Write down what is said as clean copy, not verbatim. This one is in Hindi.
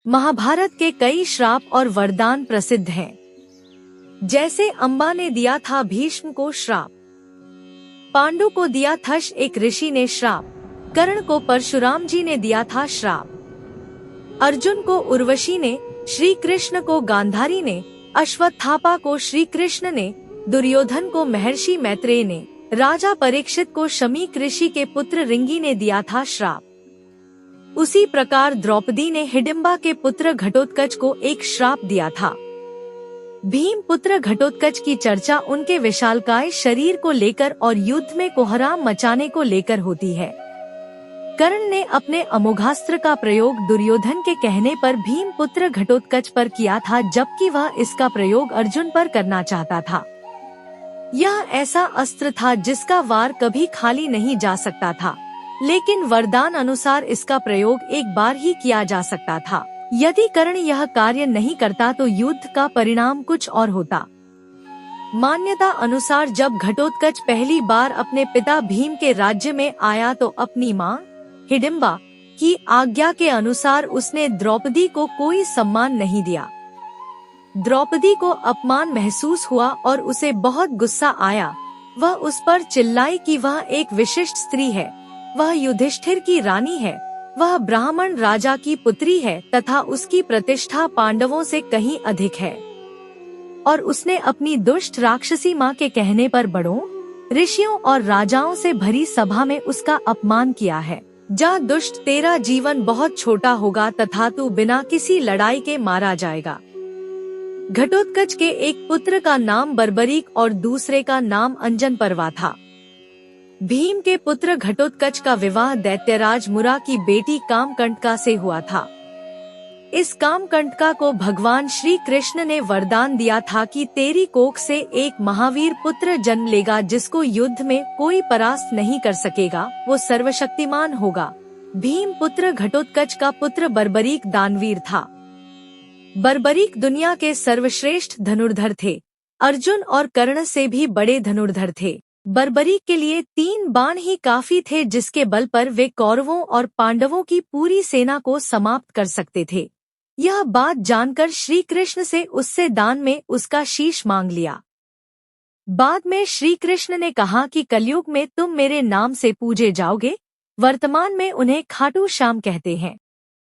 महाभारत के कई श्राप और वरदान प्रसिद्ध हैं। जैसे अम्बा ने दिया था भीष्म को श्राप, पांडु को दिया था एक ऋषि ने श्राप, कर्ण को परशुराम जी ने दिया था श्राप, अर्जुन को उर्वशी ने, श्री कृष्ण को गांधारी ने, अश्वत्थामा को श्री कृष्ण ने, दुर्योधन को महर्षि मैत्रेय ने, राजा परीक्षित को शमीक ऋषि के पुत्र रिंगी ने दिया था श्राप। उसी प्रकार द्रौपदी ने हिडिंबा के पुत्र घटोत्कच को एक श्राप दिया था। भीम पुत्र घटोत्कच की चर्चा उनके विशालकाय शरीर को लेकर और युद्ध में कोहराम मचाने को लेकर होती है। कर्ण ने अपने अमोघास्त्र का प्रयोग दुर्योधन के कहने पर भीम पुत्र घटोत्कच पर किया था, जबकि वह इसका प्रयोग अर्जुन पर करना चाहता था। यह ऐसा अस्त्र था जिसका वार कभी खाली नहीं जा सकता था, लेकिन वरदान अनुसार इसका प्रयोग एक बार ही किया जा सकता था। यदि कर्ण यह कार्य नहीं करता तो युद्ध का परिणाम कुछ और होता। मान्यता अनुसार जब घटोत्कच पहली बार अपने पिता भीम के राज्य में आया तो अपनी मां हिडिंबा की आज्ञा के अनुसार उसने द्रौपदी को कोई सम्मान नहीं दिया। द्रौपदी को अपमान महसूस हुआ और उसे बहुत गुस्सा आया। वह उस पर चिल्लाई कि वह एक विशिष्ट स्त्री है, वह युधिष्ठिर की रानी है, वह ब्राह्मण राजा की पुत्री है तथा उसकी प्रतिष्ठा पांडवों से कहीं अधिक है। और उसने अपनी दुष्ट राक्षसी माँ के कहने पर बड़ों, ऋषियों और राजाओं से भरी सभा में उसका अपमान किया है। जा दुष्ट, तेरा जीवन बहुत छोटा होगा तथा तू बिना किसी लड़ाई के मारा जाएगा। घटोत्कच के एक पुत्र का नाम बर्बरीक और दूसरे का नाम अंजन पर्वा था। भीम के पुत्र घटोत्कच का विवाह दैत्यराज मुरा की बेटी कामकंटका से हुआ था। इस कामकंटका को भगवान श्री कृष्ण ने वरदान दिया था कि तेरी कोख से एक महावीर पुत्र जन्म लेगा जिसको युद्ध में कोई परास्त नहीं कर सकेगा, वो सर्वशक्तिमान होगा। भीम पुत्र घटोत्कच का पुत्र बर्बरीक दानवीर था। बर्बरीक दुनिया के सर्वश्रेष्ठ धनुर्धर थे। अर्जुन और कर्ण से भी बड़े धनुर्धर थे। बर्बरीक के लिए 3 बाण ही काफी थे, जिसके बल पर वे कौरवों और पांडवों की पूरी सेना को समाप्त कर सकते थे। यह बात जानकर श्री कृष्ण से उससे दान में उसका शीश मांग लिया। बाद में श्री कृष्ण ने कहा कि कलयुग में तुम मेरे नाम से पूजे जाओगे। वर्तमान में उन्हें खाटू श्याम कहते हैं।